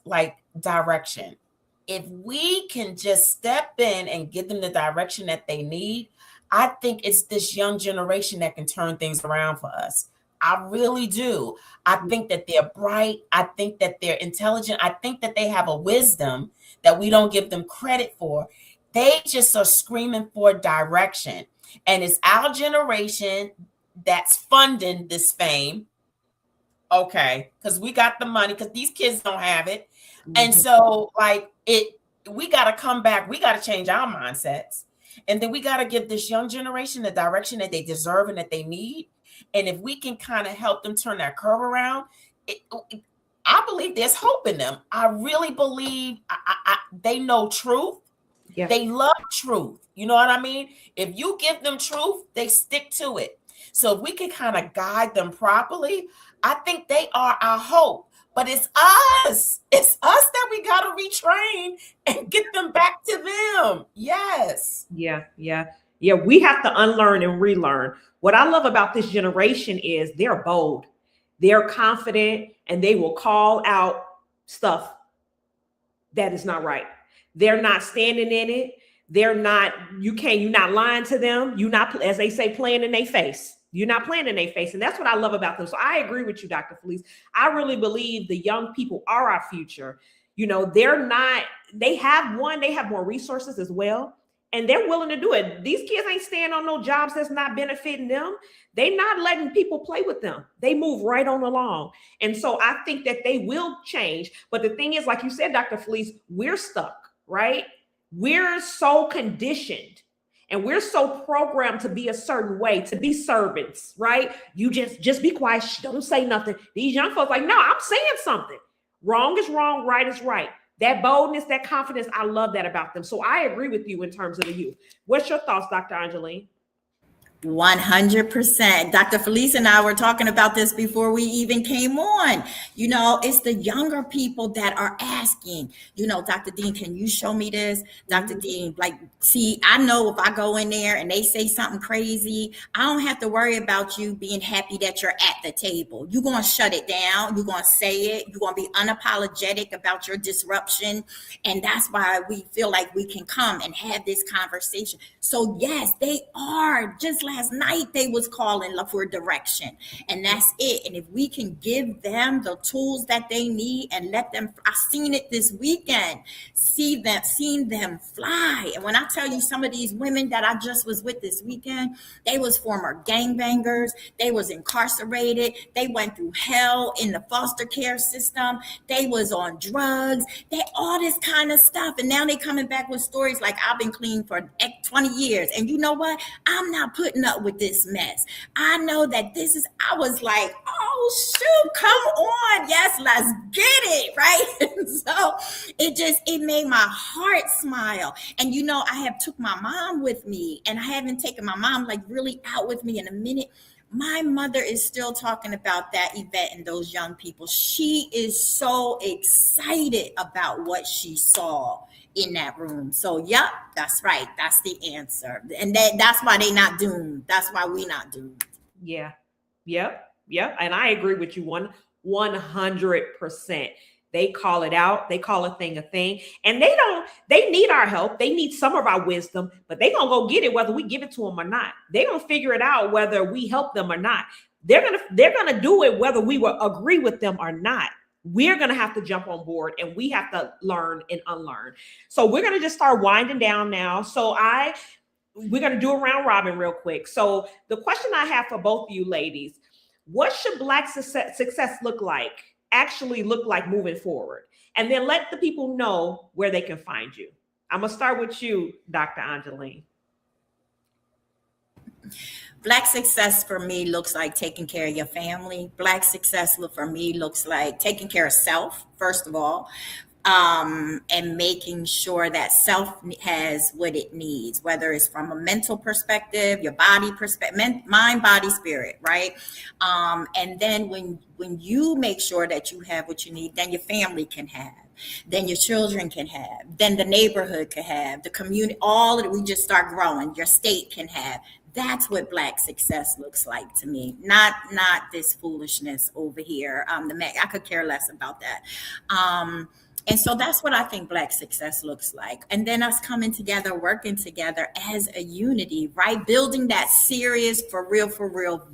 like, direction. If we can just step in and give them the direction that they need, I think it's this young generation that can turn things around for us. I really do. I think that they're bright. I think that they're intelligent. I think that they have a wisdom that we don't give them credit for. They just are screaming for direction. And it's our generation that's funding this fame. Okay, because we got the money, because these kids don't have it. And so we got to come back. We got to change our mindsets. And then we got to give this young generation the direction that they deserve and that they need. And if we can kind of help them turn that curve around, I believe there's hope in them. I really believe they know truth. Yeah. They love truth. You know what I mean? If you give them truth, they stick to it. So if we can kind of guide them properly, I think they are our hope. But it's us. It's us that we got to retrain and get them back to them. Yes. Yeah. We have to unlearn and relearn. What I love about this generation is they're bold, they're confident, and they will call out stuff that is not right. They're not standing in it. You're not lying to them. You're not, as they say, playing in their face. You're not playing in their face. And that's what I love about them. So I agree with you, Dr. Felice. I really believe the young people are our future. You know, they have more resources as well. And they're willing to do it. These kids ain't staying on no jobs that's not benefiting them. They're not letting people play with them. They move right on along. And so I think that they will change. But the thing is, like you said, Dr. Felice, we're stuck, right? We're so conditioned and we're so programmed to be a certain way, to be servants, right? You just be quiet. Don't say nothing. These young folks like, no, I'm saying something. Wrong is wrong. Right is right. That boldness, that confidence, I love that about them. So I agree with you in terms of the youth. What's your thoughts, Dr. Angeline? 100%. Dr. Felice and I were talking about this before we even came on. You know, it's the younger people that are asking, you know, Dr. Dean, can you show me this? Dr. Dean, see, I know if I go in there and they say something crazy, I don't have to worry about you being happy that you're at the table. You're going to shut it down. You're going to say it. You're going to be unapologetic about your disruption. And that's why we feel like we can come and have this conversation. So yes, they are. Just last night they was calling for direction, and that's it. And if we can give them the tools that they need and let them, I seen it this weekend, seen them fly. And when I tell you, some of these women that I just was with this weekend, they was former gangbangers, they was incarcerated, they went through hell in the foster care system, they was on drugs, they all this kind of stuff. And now they coming back with stories like, I've been clean for 20 years. And you know what? I'm not putting up with this mess. I know that I was like, oh shoot, come on. Yes, let's get it. Right. And so it made my heart smile. And you know, I have took my mom with me, and I haven't taken my mom really out with me in a minute. My mother is still talking about that event and those young people. She is so excited about what she saw in that room. So, yep, that's right. That's the answer. And that's why they not doomed. That's why we not doomed. Yeah. Yep. And I agree with you 100%. They call it out. They call a thing. And they need our help. They need some of our wisdom, but they going to go get it whether we give it to them or not. They going to figure it out whether we help them or not. They're going to do it whether we will agree with them or not. We're going to have to jump on board, and we have to learn and unlearn. So we're going to just start winding down now. So we're going to do a round robin real quick. So the question I have for both of you ladies, what should Black success actually look like moving forward? And then let the people know where they can find you. I'm going to start with you, Dr. Angeline. Black success for me looks like taking care of your family. Black success for me looks like taking care of self, first of all, and making sure that self has what it needs, whether it's from a mental perspective, your body perspective, mind, body, spirit, right? And then when you make sure that you have what you need, then your family can have, then your children can have, then the neighborhood can have, the community, all of it, we just start growing, your state can have. That's what Black success looks like to me. Not this foolishness over here. I could care less about that. And so that's what I think Black success looks like. And then us coming together, working together as a unity, right? Building that serious, for real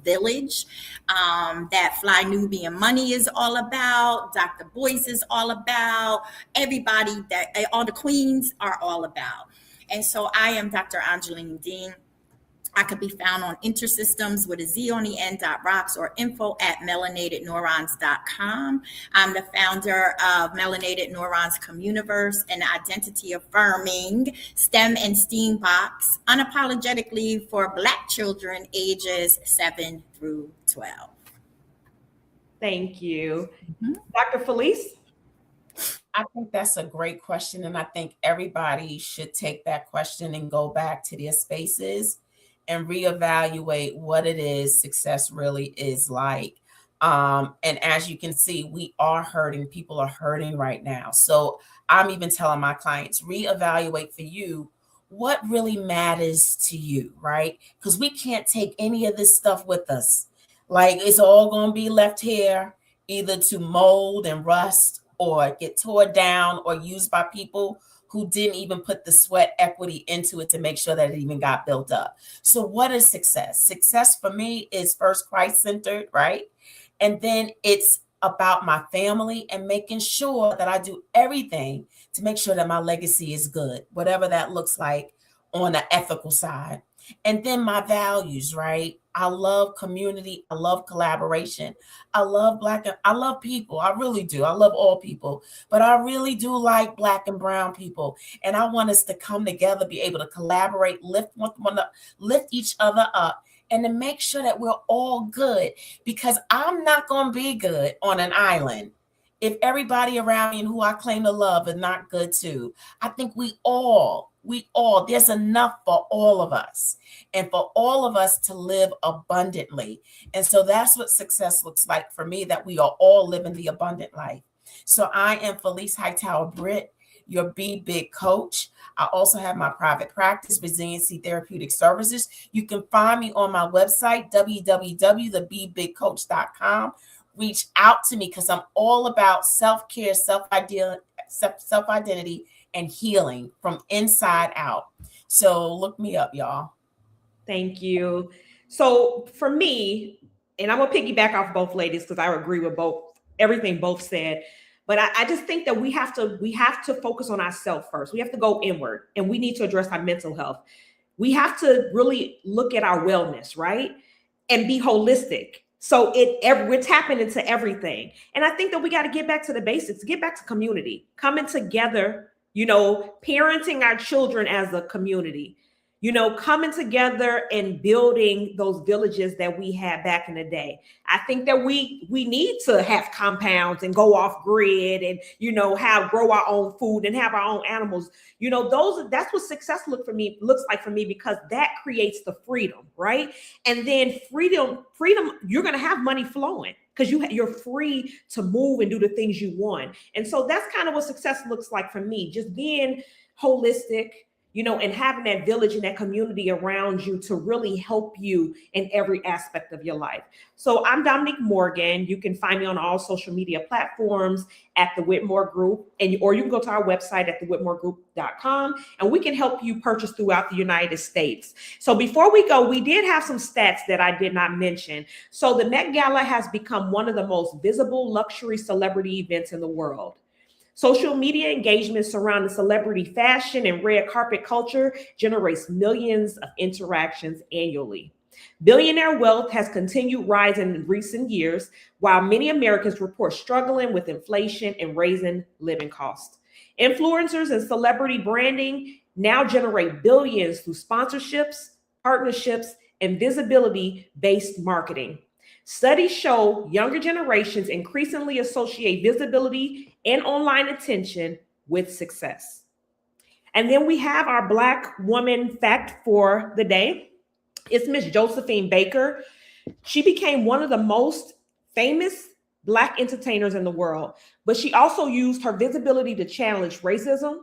village that Fly Nubian Money is all about, Dr. Boyce is all about, everybody that all the queens are all about. And so I am Dr. Angeline Dean. I could be found on Intersystems with a Z on the end, .rocks, or info@melanatedneurons.com. I'm the founder of Melanated Neurons Communiverse, an identity affirming STEM and STEAM box, unapologetically for Black children ages 7 through 12. Thank you. Mm-hmm. Dr. Felice? I think that's a great question. And I think everybody should take that question and go back to their spaces and reevaluate what it is success really is like. And as you can see, we are hurting. People are hurting right now. So I'm even telling my clients, reevaluate for you what really matters to you, right? Because we can't take any of this stuff with us. Like, it's all going to be left here, either to mold and rust or get torn down or used by people who didn't even put the sweat equity into it to make sure that it even got built up. So what is success? Success for me is first Christ-centered, right? And then it's about my family and making sure that I do everything to make sure that my legacy is good, whatever that looks like on the ethical side. And then my values, right? I love community. I love collaboration. I love I love people. I really do. I love all people, but I really do like Black and brown people. And I want us to come together, be able to collaborate, lift each other up, and to make sure that we're all good, because I'm not going to be good on an island if everybody around me and who I claim to love are not good too. I think we all, there's enough for all of us and for all of us to live abundantly. And so that's what success looks like for me, that we are all living the abundant life. So I am Felice Hightower Britt, your Be Big coach. I also have my private practice, Resiliency Therapeutic Services. You can find me on my website, www.thebebigcoach.com. Reach out to me because I'm all about self-care, self-identity, and healing from inside out. So look me up, y'all. Thank you. So for me, and I'm gonna piggyback off both ladies because I agree with everything both said. But I just think that we have to focus on ourselves first. We have to go inward, and we need to address our mental health. We have to really look at our wellness, right? And be holistic. So we're tapping into everything. And I think that we got to get back to the basics, get back to community, coming together, parenting our children as a community, coming together and building those villages that we had back in the day. I think that we need to have compounds and go off grid and, grow our own food and have our own animals. That's what success looks like for me, because that creates the freedom, right? And then freedom, you're going to have money flowing because you're free to move and do the things you want. And so that's kind of what success looks like for me, just being holistic, and having that village and that community around you to really help you in every aspect of your life. So I'm Dominique Morgan. You can find me on all social media platforms at the Whitmore Group, or you can go to our website at thewhitmoregroup.com, and we can help you purchase throughout the United States. So before we go, we did have some stats that I did not mention. So the Met Gala has become one of the most visible luxury celebrity events in the world. Social media engagement surrounding celebrity fashion and red carpet culture generates millions of interactions annually. Billionaire wealth has continued rising in recent years, while many Americans report struggling with inflation and raising living costs. Influencers and celebrity branding now generate billions through sponsorships, partnerships, and visibility-based marketing. Studies show younger generations increasingly associate visibility and online attention with success. And then we have our Black woman fact for the day. It's Miss Josephine Baker. She became one of the most famous Black entertainers in the world, but she also used her visibility to challenge racism,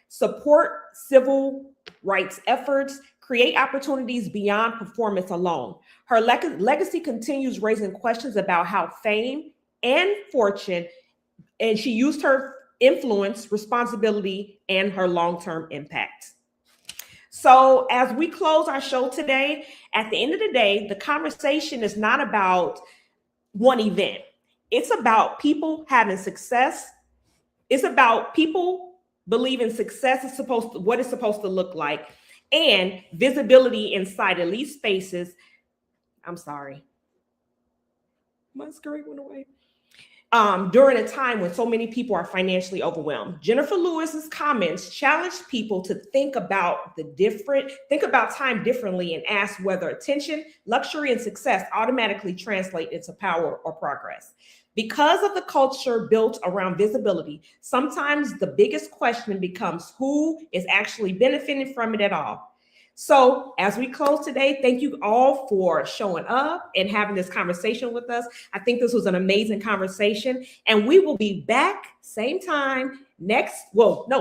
support civil rights efforts, create opportunities beyond performance alone. Her legacy continues raising questions about how fame and fortune, and she used her influence, responsibility, and her long-term impact. So as we close our show today, at the end of the day, the conversation is not about one event. It's about people having success. It's about people believing success is what it's supposed to look like, and visibility inside elite spaces. I'm sorry. My screen went away. During a time when so many people are financially overwhelmed. Jennifer Lewis's comments challenged people to think about time differently and ask whether attention, luxury, and success automatically translate into power or progress. Because of the culture built around visibility, sometimes the biggest question becomes who is actually benefiting from it at all. So as we close today, thank you all for showing up and having this conversation with us. I think this was an amazing conversation, and we will be back same time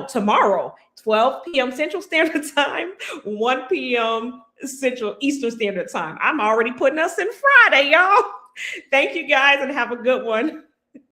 tomorrow, 12 p.m. Central Standard Time, 1 p.m. Eastern Standard Time. I'm already putting us in Friday, y'all. Thank you guys, and have a good one.